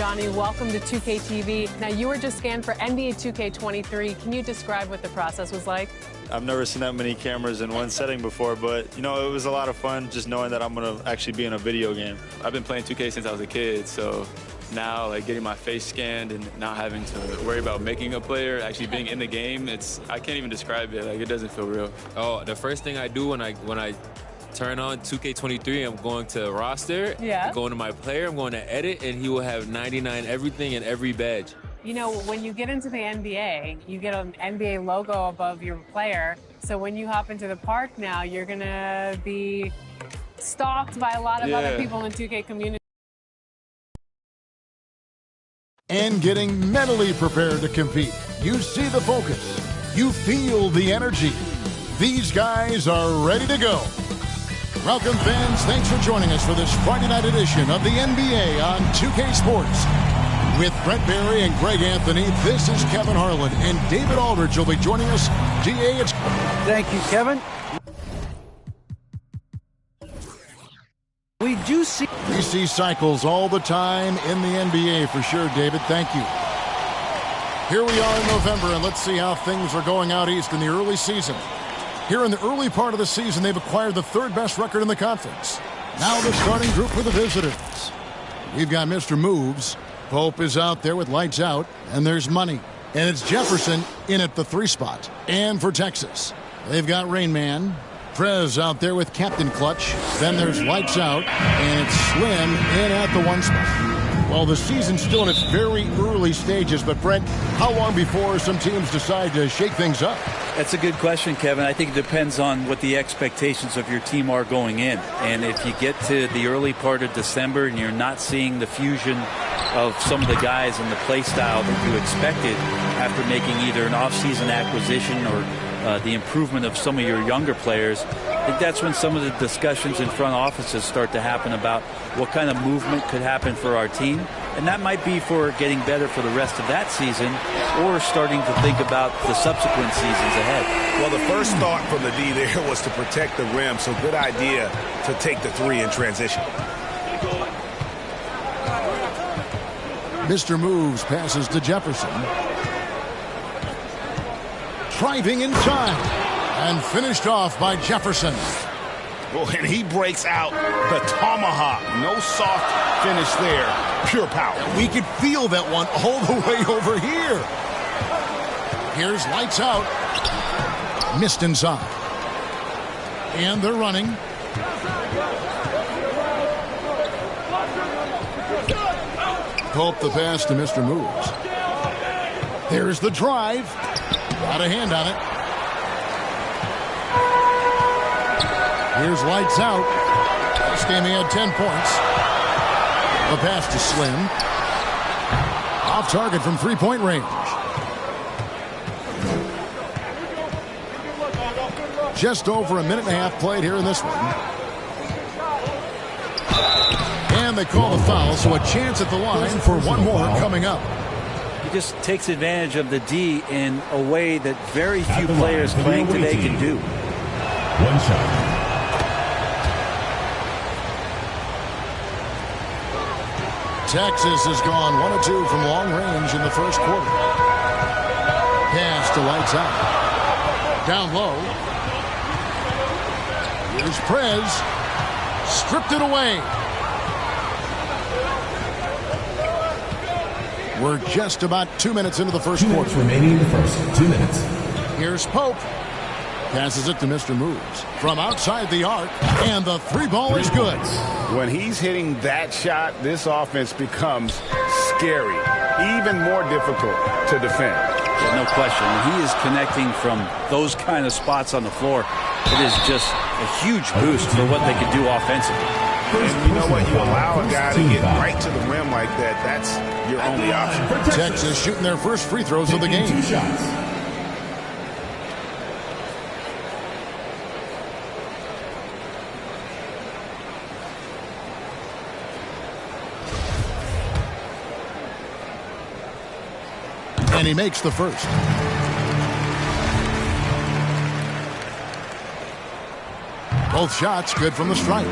Johnny, welcome to 2K TV. Now, you were just scanned for NBA 2K23. Can you describe what the process was like? I've never seen that many cameras in one setting before, but, you know, it was a lot of fun just knowing that I'm going to actually be in a video game. I've been playing 2K since I was a kid, so now, like, getting my face scanned and not having to worry about making a player, actually being in the game, I can't even describe it. Like, it doesn't feel real. Oh, the first thing I do when I turn on 2K23, I'm going to roster, I'm going to my player, I'm going to edit, and he will have 99 everything and every badge. You know, when you get into the NBA, you get an NBA logo above your player. So when you hop into the park now, you're going to be stalked by a lot of other people in the 2K community. And getting mentally prepared to compete. You see the focus. You feel the energy. These guys are ready to go. Welcome, fans. Thanks for joining us for this Friday night edition of the NBA on 2K Sports. With Brent Barry and Greg Anthony, this is Kevin Harlan, and David Aldridge will be joining us. DA, it's... Thank you, Kevin. We see cycles all the time in the NBA for sure, David. Thank you. Here we are in November, and let's see how things are going out east in the early season. Here in the early part of the season, they've acquired the third best record in the conference. Now the starting group for the visitors. We've got Mr. Moves. Pope is out there with lights out, and there's money. And it's Jefferson in at the 3 spot. And for Texas, they've got Rain Man. Prez out there with Captain Clutch. Then there's lights out, and it's Slim in at the 1 spot. Well, the season's still in its very early stages, but Brent, how long before some teams decide to shake things up? That's a good question, Kevin. I think it depends on what the expectations of your team are going in. And if you get to the early part of December and you're not seeing the fusion of some of the guys and the play style that you expected after making either an offseason acquisition or the improvement of some of your younger players, I think that's when some of the discussions in front offices start to happen about what kind of movement could happen for our team. And that might be for getting better for the rest of that season or starting to think about the subsequent seasons ahead. Well, the first thought from the D there was to protect the rim, so good idea to take the 3 in transition. Mr. Moves passes to Jefferson. Driving in time. And finished off by Jefferson. Well, and he breaks out the tomahawk. No soft finish there. Pure power. We could feel that one all the way over here. Here's lights out. Missed inside. And they're running. Pope the pass to Mr. Moves. There's the drive. Got a hand on it. Here's lights out. This game he had 10 points. The pass to Slim. Off target from 3-point range. Just over a minute and a half played here in this one. And they call the foul, so a chance at the line for one more coming up. He just takes advantage of the D in a way that very few players playing today can do. One shot. Texas has gone 1 of 2 from long range in the first quarter. Pass to lights out. Down low. Here's Prez. Stripped it away. We're just about 2 minutes into the first quarter. 2 minutes remaining in the first. 2 minutes. Here's Pope. Passes it to Mr. Moves. From outside the arc, and the 3-ball is good. When he's hitting that shot, this offense becomes scary, even more difficult to defend. Yeah, no question. He is connecting from those kind of spots on the floor. It is just a huge boost for what they can do offensively. And you know what? You allow a guy to get right to the rim like that, that's your only option. Texas shooting their first free throws of the game. 2 shots. And he makes the first. Both shots good from the stripe.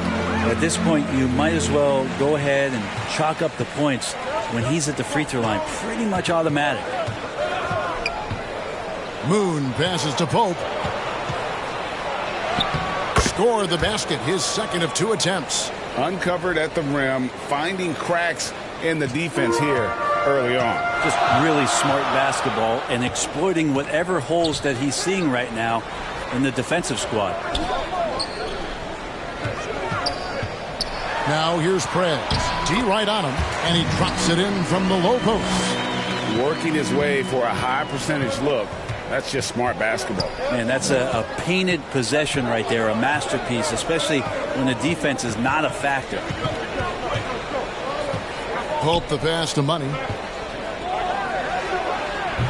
At this point, you might as well go ahead and chalk up the points. when he's at the free throw line, pretty much automatic. Moon passes to Pope. Scored the basket, his second of 2 attempts. Uncovered at the rim, finding cracks in the defense here early on. Just really smart basketball and exploiting whatever holes that he's seeing right now in the defensive squad. Now here's Prez. D right on him, and he drops it in from the low post. Working his way for a high percentage look. That's just smart basketball. Man, that's a painted possession right there, a masterpiece, especially when the defense is not a factor. Pope the pass to Money.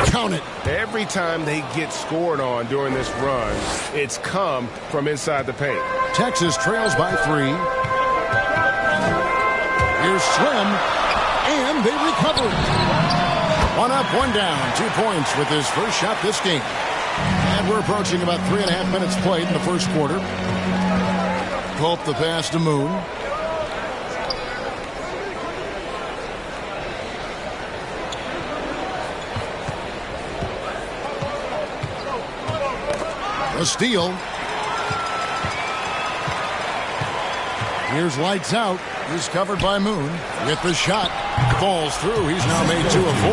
Count it. Every time they get scored on during this run, it's come from inside the paint. Texas trails by 3. Here's Slim, and they recover it. 1 up, 1 down, 2 points with his first shot this game. And we're approaching about 3.5 minutes played in the first quarter. Pope the pass to Moon. A steal. Here's lights out. He's covered by Moon. With the shot. Falls through. He's now made 2 of 4.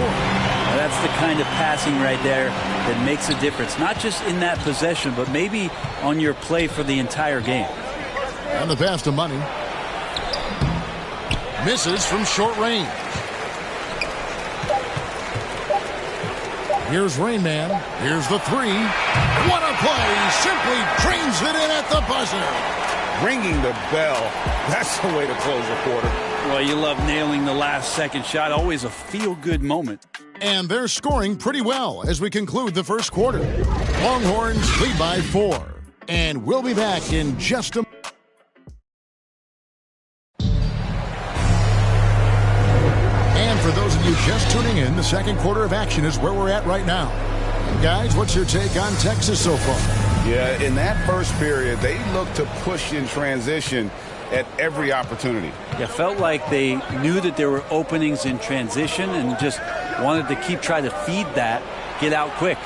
That's the kind of passing right there that makes a difference. Not just in that possession, but maybe on your play for the entire game. And the pass to Money. Misses from short range. Here's Rain Man. Here's the 3. What a play. Simply drains it in at the buzzer. Ringing the bell. That's the way to close a quarter. Well, you love nailing the last second shot. Always a feel-good moment. And they're scoring pretty well as we conclude the first quarter. Longhorns lead by 4. And we'll be back in just a moment. And for those of you just tuning in, the second quarter of action is where we're at right now. Guys, what's your take on Texas so far? Yeah, in that first period, they looked to push in transition at every opportunity. Yeah, felt like they knew that there were openings in transition and just wanted to keep trying to feed that, get out quick.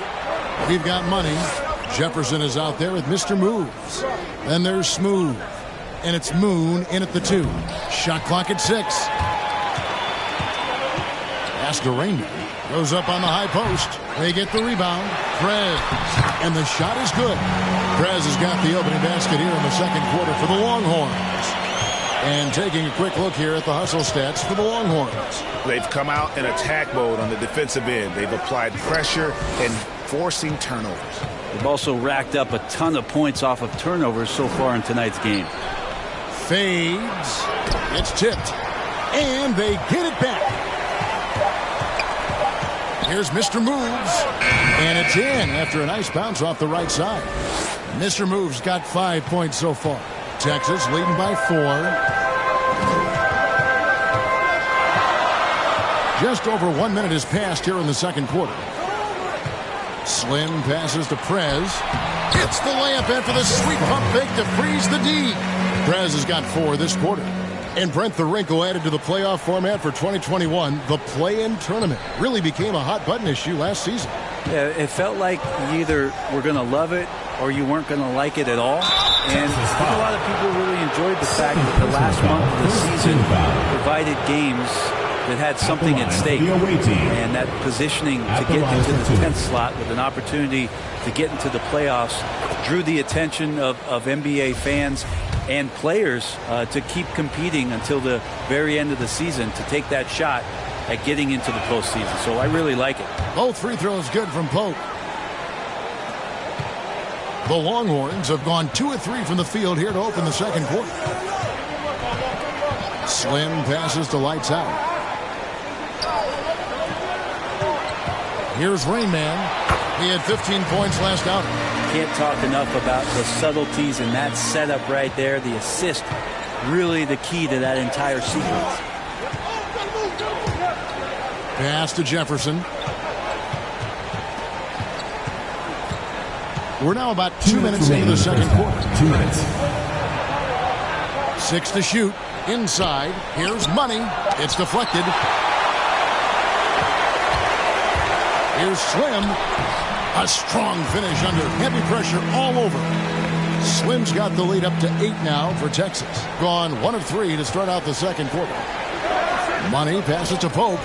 We've got Money. Jefferson is out there with Mr. Moves. Then there's Smooth. And it's Moon in at the 2. Shot clock at 6. Ascarena goes up on the high post. They get the rebound. Prez. And the shot is good. Prez has got the opening basket here in the second quarter for the Longhorns. And taking a quick look here at the hustle stats for the Longhorns. They've come out in attack mode on the defensive end. They've applied pressure and forcing turnovers. They've also racked up a ton of points off of turnovers so far in tonight's game. Fades. It's tipped. And they get it back. Here's Mr. Moves. And it's in after a nice bounce off the right side. Mr. Moves got 5 points so far. Texas leading by 4. Just over 1 minute has passed here in the second quarter. Slim passes to Prez. It's the layup in for the sweet pump fake to freeze the D. Prez has got 4 this quarter. And Brent, the wrinkle added to the playoff format for 2021, the play-in tournament, really became a hot-button issue last season. Yeah, it felt like you either were going to love it or you weren't going to like it at all. And I think a lot of people really enjoyed the fact that the last month of the season provided games that had something at stake. And that positioning to get into the 10th slot with an opportunity to get into the playoffs drew the attention of NBA fans and players to keep competing until the very end of the season to take that shot at getting into the postseason. So I really like it. Both free throws good from Pope. The Longhorns have gone 2 of 3 from the field here to open the second quarter. Slim passes to lights out. Here's Rain Man. He had 15 points last outing. Can't talk enough about the subtleties in that setup right there. The assist, really the key to that entire sequence. Pass to Jefferson. We're now about 2 minutes into the second quarter. 2 minutes. 6 to shoot. Inside. Here's Money. It's deflected. Here's Slim. A strong finish under heavy pressure all over. Slim's got the lead up to 8 now for Texas. Gone 1 of 3 to start out the second quarter. Money passes to Pope.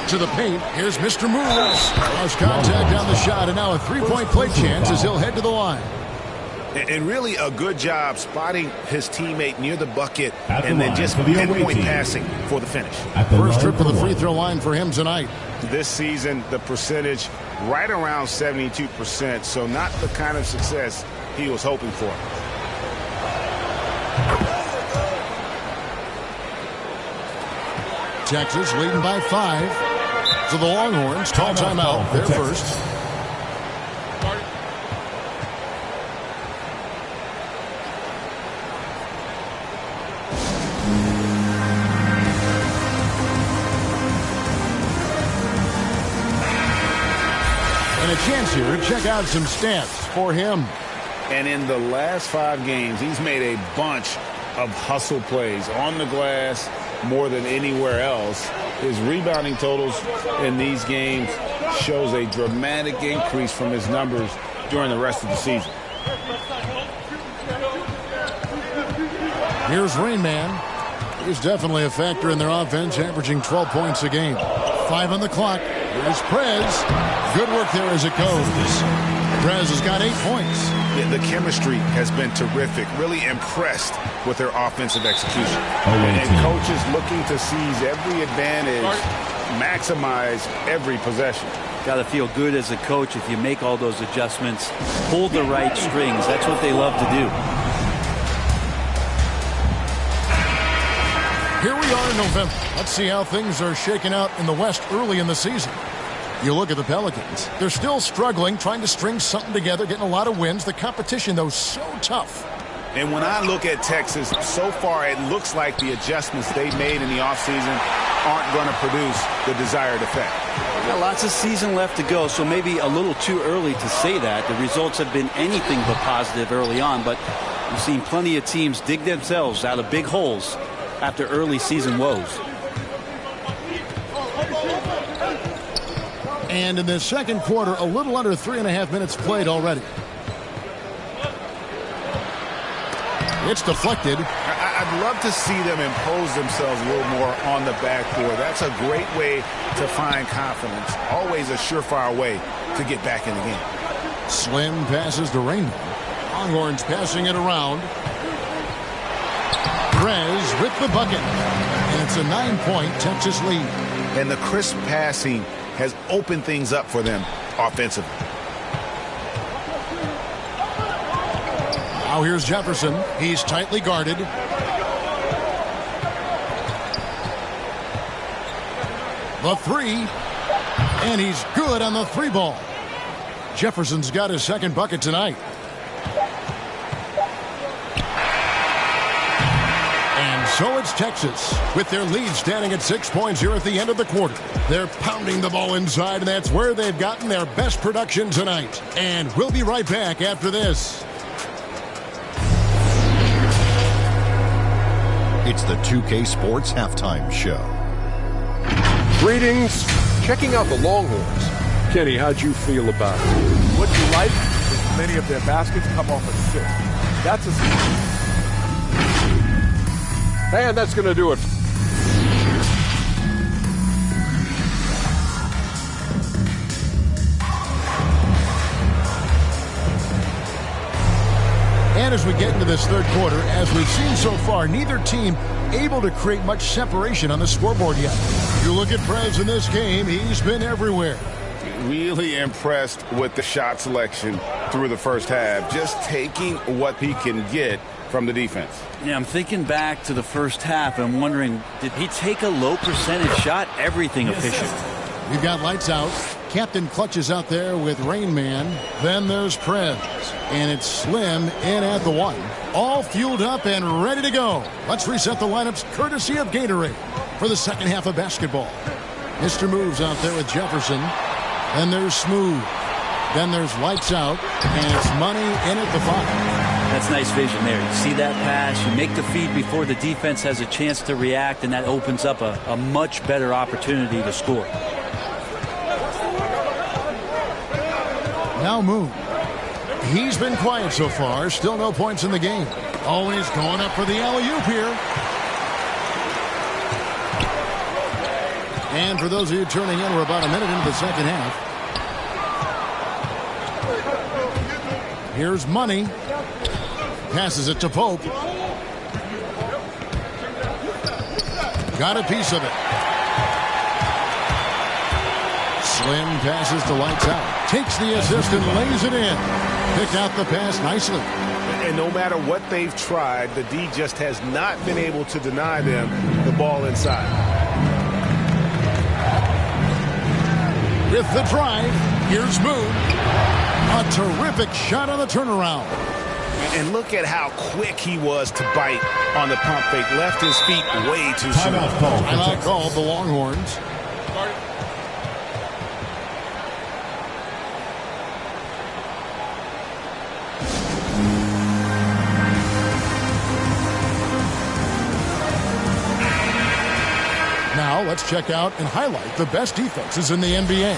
To the paint. Here's Mr. Moves. Lost contact on the shot, and now a three-point play chance as he'll head to the line. And really a good job spotting his teammate near the bucket and then just pinpoint passing for the finish. First trip to the free throw line for him tonight. This season, the percentage right around 72%, so not the kind of success he was hoping for. Texas leading by 5. So the Longhorns call timeout. They're first. And a chance here to check out some stats for him. And in the last 5 games, he's made a bunch of hustle plays on the glass more than anywhere else. His rebounding totals in these games shows a dramatic increase from his numbers during the rest of the season. Here's Rain Man. He's definitely a factor in their offense, averaging 12 points a game. 5 on the clock. Here's Prez. Good work there as it goes. Prez has got 8 points. Yeah, the chemistry has been terrific. Really impressed with their offensive execution. And coaches looking to seize every advantage, maximize every possession. Got to feel good as a coach if you make all those adjustments. Hold the right strings. That's what they love to do. Here we are in November. Let's see how things are shaking out in the West early in the season. You look at the Pelicans. They're still struggling, trying to string something together, getting a lot of wins. The competition, though, so tough. And when I look at Texas, so far it looks like the adjustments they made in the offseason aren't going to produce the desired effect. Got lots of season left to go, so maybe a little too early to say that. The results have been anything but positive early on, but we've seen plenty of teams dig themselves out of big holes after early season woes. And in the second quarter, a little under 3.5 minutes played already. It's deflected. I'd love to see them impose themselves a little more on the backboard. That's a great way to find confidence. Always a surefire way to get back in the game. Slim passes to Rainbow. Longhorns passing it around. Prez with the bucket. And it's a 9-point Texas lead. And the crisp passing has opened things up for them offensively. Now here's Jefferson. He's tightly guarded. The 3. And he's good on the 3 ball. Jefferson's got his second bucket tonight. And so it's Texas with their lead standing at 6 points here at the end of the quarter. They're pounding the ball inside, and that's where they've gotten their best production tonight. And we'll be right back after this. It's the 2K Sports Halftime Show. Greetings. Checking out the Longhorns. Kenny, how'd you feel about it? What you like is many of their baskets come off assist. That's a... And that's going to do it. And as we get into this third quarter, as we've seen so far, neither team able to create much separation on the scoreboard yet. You look at Prez in this game, he's been everywhere. Really impressed with the shot selection through the first half, just taking what he can get from the defense. Yeah, I'm thinking back to the first half. I'm wondering, did he take a low percentage shot? Everything efficient. We've got lights out. Captain clutches out there with Rain Man. Then there's Prez. And it's Slim in at the 1. All fueled up and ready to go. Let's reset the lineups courtesy of Gatorade for the second half of basketball. Mr. Moves out there with Jefferson. Then there's Smooth. Then there's lights out. And it's Money in at the 5. That's nice vision there. You see that pass, you make the feed before the defense has a chance to react, and that opens up a much better opportunity to score. Now Moon. He's been quiet so far. Still no points in the game. Always going up for the alley-oop here. And for those of you turning in, we're about a minute into the second half. Here's Money. Passes it to Pope. Got a piece of it. Slim passes to Lights Out. Takes the assist and lays it in. Picked out the pass nicely. And no matter what they've tried, the D just has not been able to deny them the ball inside. With the drive, here's Moon. A terrific shot on the turnaround. And look at how quick he was to bite on the pump fake. Left his feet way too soon. Timeout called the Longhorns. Now let's check out and highlight the best defenses in the NBA.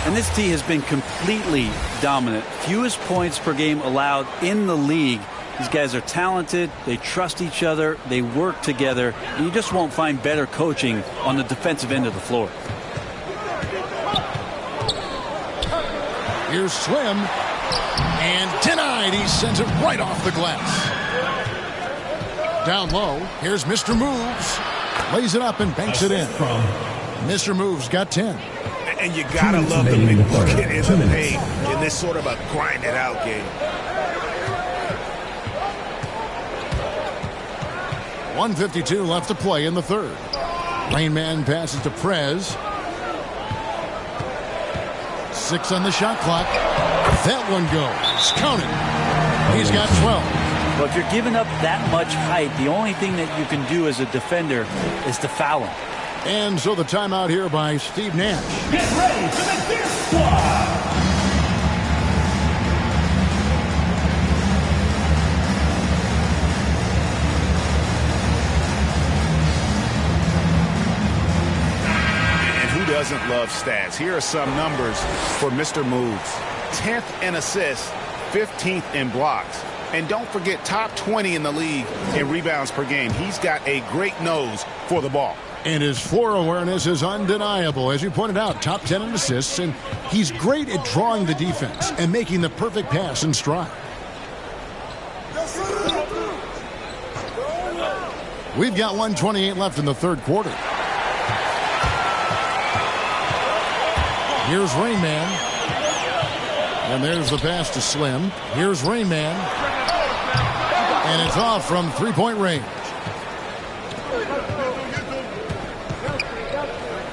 And this team has been completely dominant. Fewest points per game allowed in the league. These guys are talented. They trust each other. They work together. And you just won't find better coaching on the defensive end of the floor. Here's Slim. And denied. He sends it right off the glass. Down low. Here's Mr. Moves. Lays it up and banks it in. Mr. Moves got 10. And you gotta love the big bucket in the paint in this sort of a grinded out game. 1:52 left to play in the third. Rain Man passes to Prez. 6 on the shot clock. That one goes. Count it. He's got 12. Well, if you're giving up that much height, the only thing that you can do as a defender is to foul him. And so the timeout here by Steve Nash. Get ready for the Deer Squad! And who doesn't love stats? Here are some numbers for Mr. Moves. 10th in assists, 15th in blocks. And don't forget, top 20 in the league in rebounds per game. He's got a great nose for the ball. And his floor awareness is undeniable. As you pointed out, top 10 in assists, and he's great at drawing the defense and making the perfect pass in stride. We've got 1:28 left in the third quarter. Here's Rain Man. And there's the pass to Slim. Here's Rain Man. And it's off from three-point range.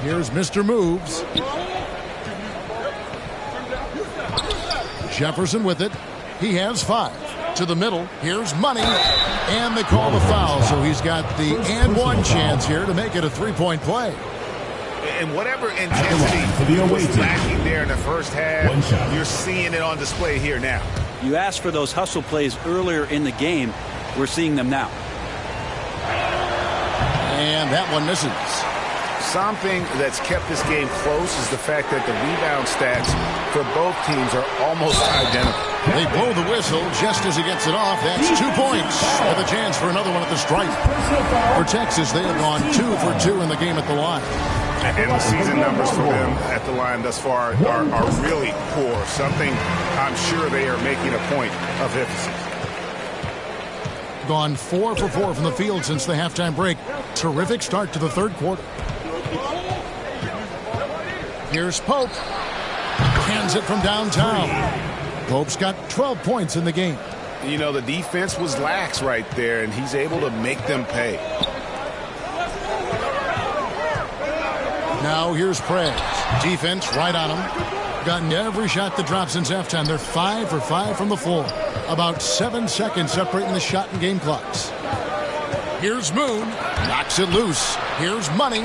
Here's Mr. Moves. Jefferson with it. He has 5. To the middle. Here's Money. And they call the foul. So he's got the and one chance here to make it a three-point play. And whatever intensity was lacking there in the first half, you're seeing it on display here now. You asked for those hustle plays earlier in the game. We're seeing them now. And that one misses. Something that's kept this game close is the fact that the rebound stats for both teams are almost identical. They blow the whistle just as he gets it off. That's 2 points with a chance for another one at the stripe. For Texas, they have gone 2 for 2 in the game at the line. And the season numbers for them at the line thus far are really poor. Something I'm sure they are making a point of emphasis. Gone 4 for 4 from the field since the halftime break. Terrific start to the third quarter. Here's Pope. Hands it from downtown. Pope's got 12 points in the game. You know, the defense was lax right there, and he's able to make them pay. Now here's Prez. Defense right on him. Gotten every shot that dropped since halftime. They're 5 for 5 from the floor. About 7 seconds separating the shot and game clocks. Here's Moon. Knocks it loose. Here's Money.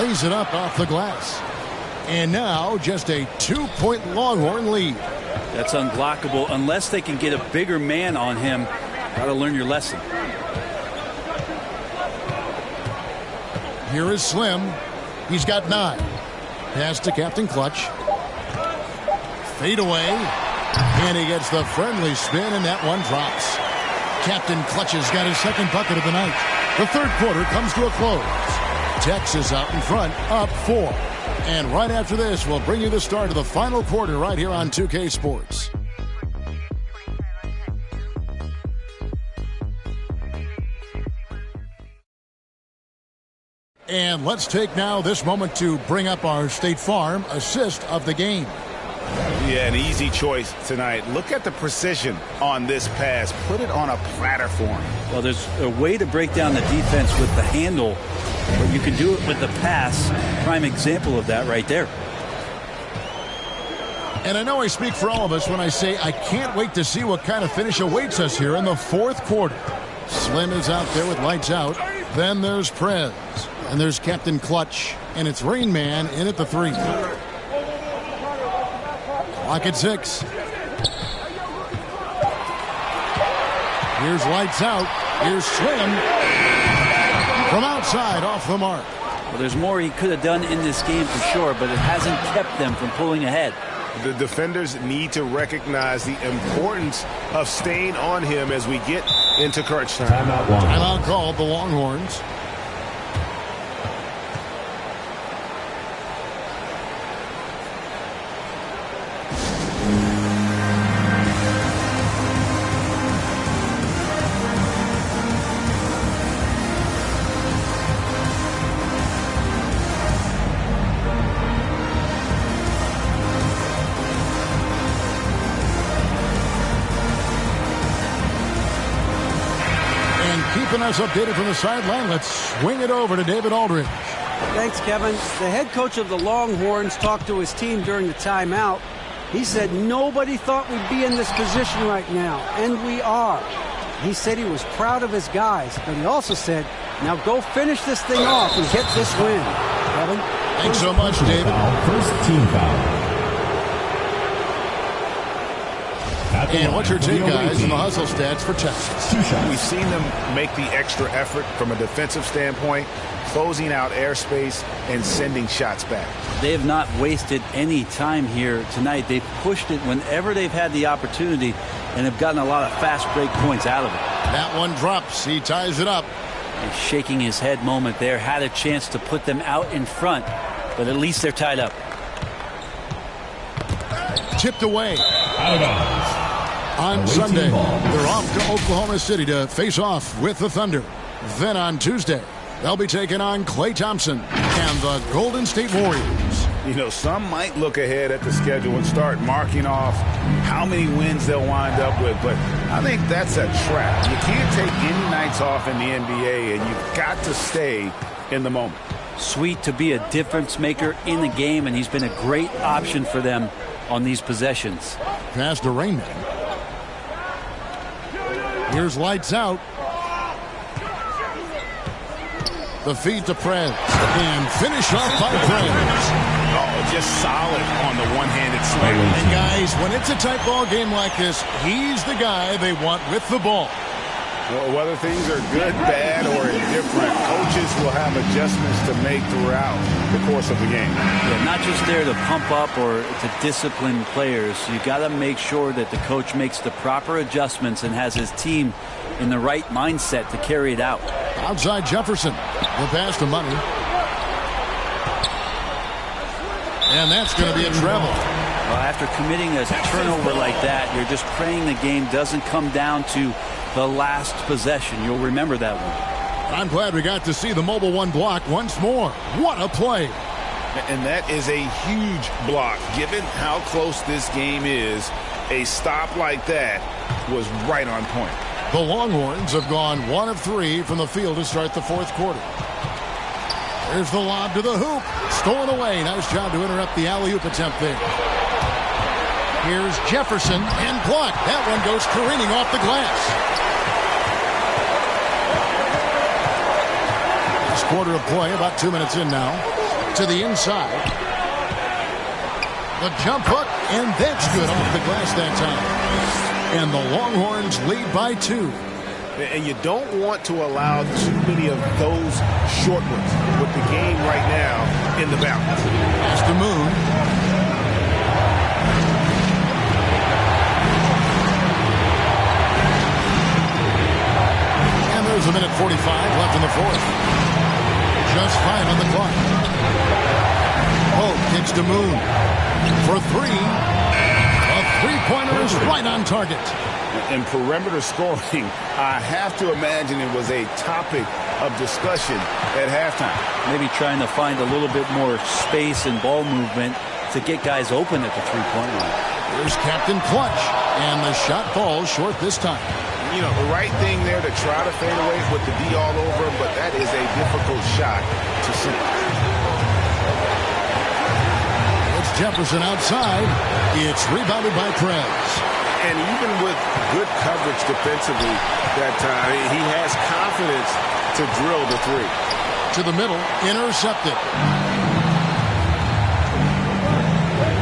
Lays it up off the glass. And now just a 2-point Longhorn lead. That's unblockable unless they can get a bigger man on him. Got to learn your lesson. Here is Slim. He's got 9. Pass to Captain Clutch. Fade away. And he gets the friendly spin, and that one drops. Captain Clutch has got his second bucket of the night. The third quarter comes to a close. Texas out in front, up 4. And right after this, we'll bring you the start of the final quarter right here on 2K Sports. And let's take now this moment to bring up our State Farm assist of the game. Yeah, an easy choice tonight. Look at the precision on this pass. Put it on a platter for him. Well, there's a way to break down the defense with the handle, but you can do it with the pass. Prime example of that right there. And I know I speak for all of us when I say I can't wait to see what kind of finish awaits us here in the fourth quarter. Slim is out there with lights out. Then there's Prez. And there's Captain Clutch. And it's Rain Man in at the 3. Clock at 6. Here's lights out. Here's Slim. From outside, off the mark. Well, there's more he could have done in this game for sure, but it hasn't kept them from pulling ahead. The defenders need to recognize the importance of staying on him as we get into crunch time. Timeout called, the Longhorns. Keeping us updated from the sideline, let's swing it over to David Aldridge. Thanks, Kevin. The head coach of the Longhorns talked to his team during the timeout. He said nobody thought we'd be in this position right now, and we are. He said he was proud of his guys, but he also said, now go finish this thing off and get this win. Kevin? Thanks so much, David. First team foul. And what's your take, guys, in the hustle stats for Texas? We've seen them make the extra effort from a defensive standpoint, closing out airspace and sending shots back. They have not wasted any time here tonight. They've pushed it whenever they've had the opportunity and have gotten a lot of fast break points out of it. That one drops. He ties it up. A shaking his head moment there. Had a chance to put them out in front, but at least they're tied up. Tipped away. Out of bounds. On Sunday, they're off to Oklahoma City to face off with the Thunder. Then on Tuesday, they'll be taking on Klay Thompson and the Golden State Warriors. You know, some might look ahead at the schedule and start marking off how many wins they'll wind up with, but I think that's a trap. You can't take any nights off in the NBA, and you've got to stay in the moment. Sweet to be a difference maker in the game, and he's been a great option for them on these possessions. Pass to Rain Man. Here's lights out. The feed to Prez. And finish off by Prez. Oh, just solid on the one-handed slam. And guys, when it's a tight ball game like this, he's the guy they want with the ball. Well, whether things are good, bad, or indifferent, coaches will have adjustments to make throughout the course of the game. Yeah, not just there to pump up or to discipline players. You got to make sure that the coach makes the proper adjustments and has his team in the right mindset to carry it out. Outside Jefferson. The pass to Money. And that's going to be a travel. Well, after committing a turnover like that, you're just praying the game doesn't come down to the last possession. You'll remember that one. I'm glad we got to see the mobile one block once more. What a play. And that is a huge block. Given how close this game is, a stop like that was right on point. The Longhorns have gone 1 of 3 from the field to start the fourth quarter. There's the lob to the hoop. Stolen away. Nice job to interrupt the alley-oop attempt there. Here's Jefferson and blocked. That one goes careening off the glass. Last quarter of play, about 2 minutes in now. To the inside. The jump hook. And that's good off the glass that time. And the Longhorns lead by 2. And you don't want to allow too many of those short ones with the game right now in the balance. Pass to Moon. And there's a minute 45 left in the fourth. Just 5 on the clock. Hope kicks to Moon for 3. A three-pointer is right on target. In perimeter scoring, I have to imagine it was a topic of discussion at halftime. Maybe trying to find a little bit more space and ball movement to get guys open at the three-point line. Here's Captain Clutch, and the shot falls short this time. You know, the right thing there to try to fade away with the D all over, but that is a difficult shot to see. It's Jefferson outside. It's rebounded by Prez. And even with good coverage defensively that time, he has confidence to drill the three. To the middle, intercepted.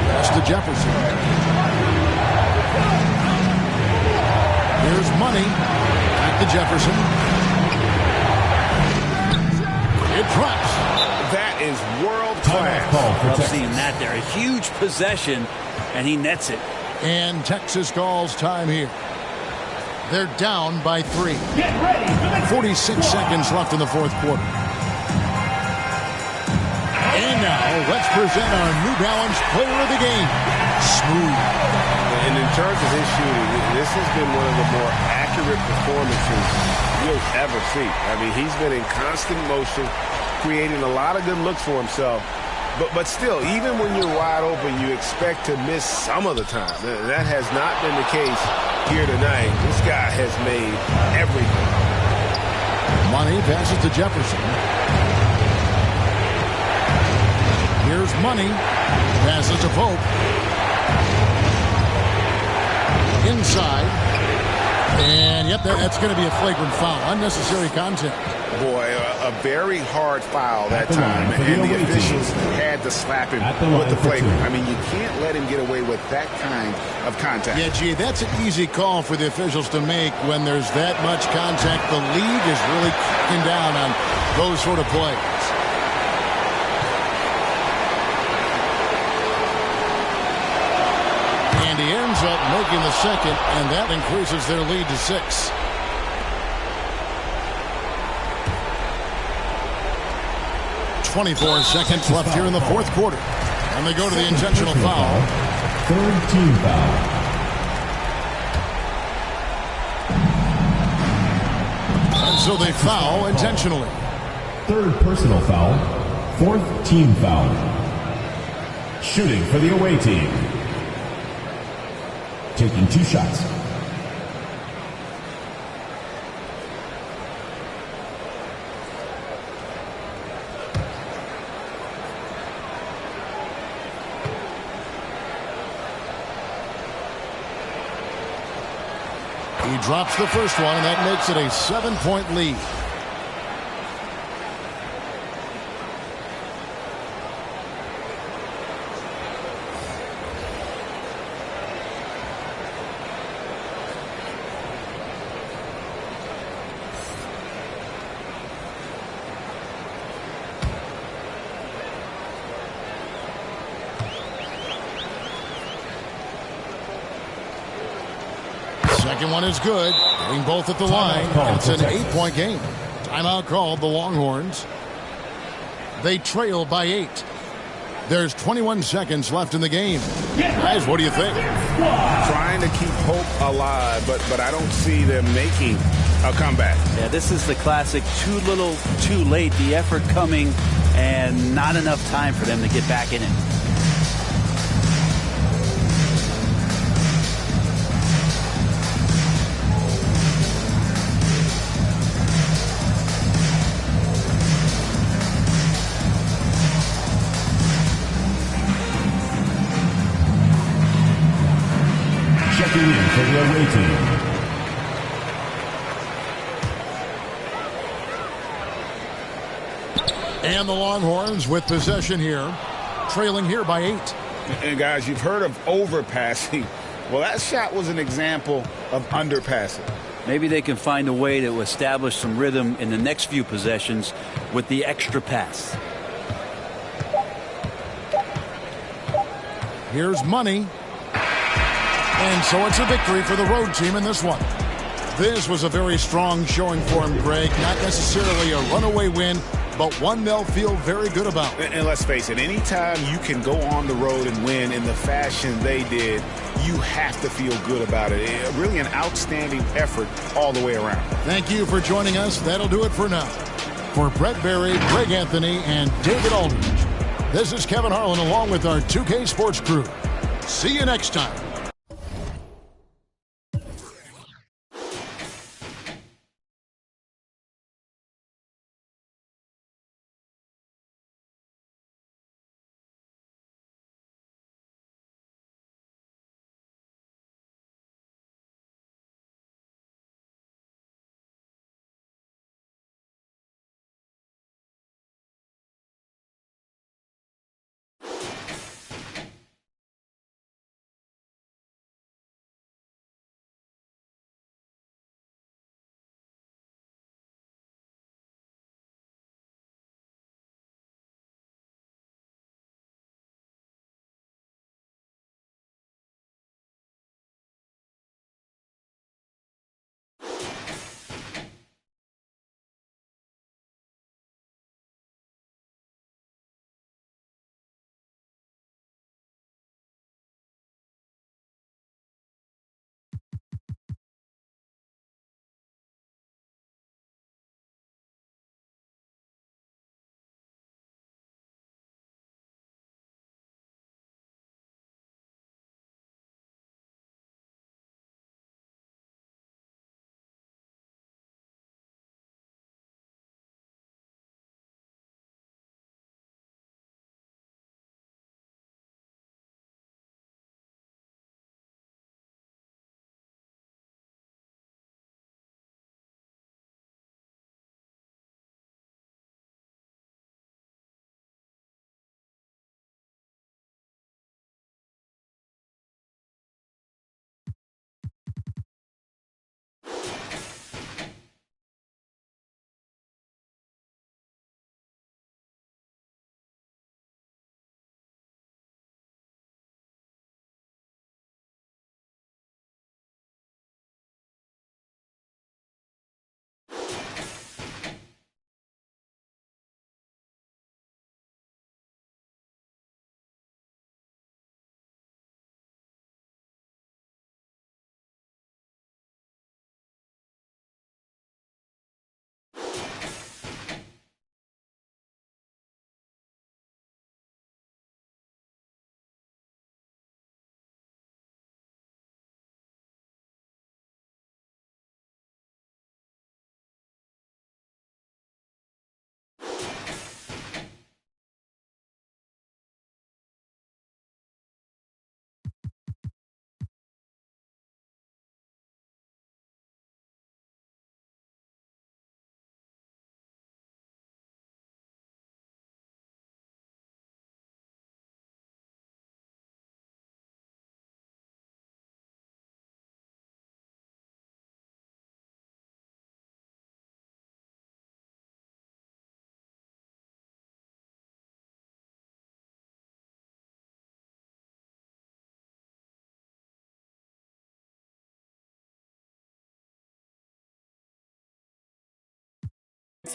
Pass to Jefferson. Here's Money. Back to Jefferson. It drops. That is world class. Love seeing that there. A huge possession, and he nets it. And Texas calls time here. They're down by 3. 46 seconds left in the fourth quarter. And now, let's present our New Balance player of the game, Smooth. And in terms of his shooting, this has been one of the more accurate performances you'll ever see. I mean, he's been in constant motion, creating a lot of good looks for himself. But still, even when you're wide open, you expect to miss some of the time. That has not been the case here tonight. This guy has made everything. Money passes to Jefferson. Here's Money. Passes to Pope. Inside. And, yep, that's going to be a flagrant foul. Unnecessary contact. Boy, a very hard foul that time, and the officials had to slap him with the flagrant. I mean, you can't let him get away with that kind of contact. Yeah, gee, that's an easy call for the officials to make when there's that much contact. The league is really cracking down on those sort of plays. And he ends up making the second, and that increases their lead to 6. .24 seconds left here in the fourth quarter. And they go to the intentional foul. Third team foul. And so they foul intentionally. Third personal foul. Fourth team foul. Shooting for the away team. Taking 2 shots. He drops the first one, and that makes it a 7-point lead. Second one is good. Hitting both at the line. It's an 8-point game. Timeout called the Longhorns. They trail by 8. There's 21 seconds left in the game. Guys, what do you think? Trying to keep hope alive, but I don't see them making a comeback. Yeah, this is the classic too little, too late. The effort coming and not enough time for them to get back in it. Checking in for the away team. And the Longhorns with possession here, trailing here by 8. And guys, you've heard of overpassing. Well, that shot was an example of underpassing. Maybe they can find a way to establish some rhythm in the next few possessions with the extra pass. Here's Money. And so it's a victory for the road team in this one. This was a very strong showing for him, Greg. Not necessarily a runaway win, but one they'll feel very good about. And let's face it, anytime you can go on the road and win in the fashion they did, you have to feel good about it. Really an outstanding effort all the way around. Thank you for joining us. That'll do it for now. For Brett Berry, Greg Anthony, and David Aldridge, this is Kevin Harlan along with our 2K Sports crew. See you next time.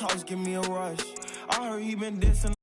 House give me a rush. I heard he been dissing.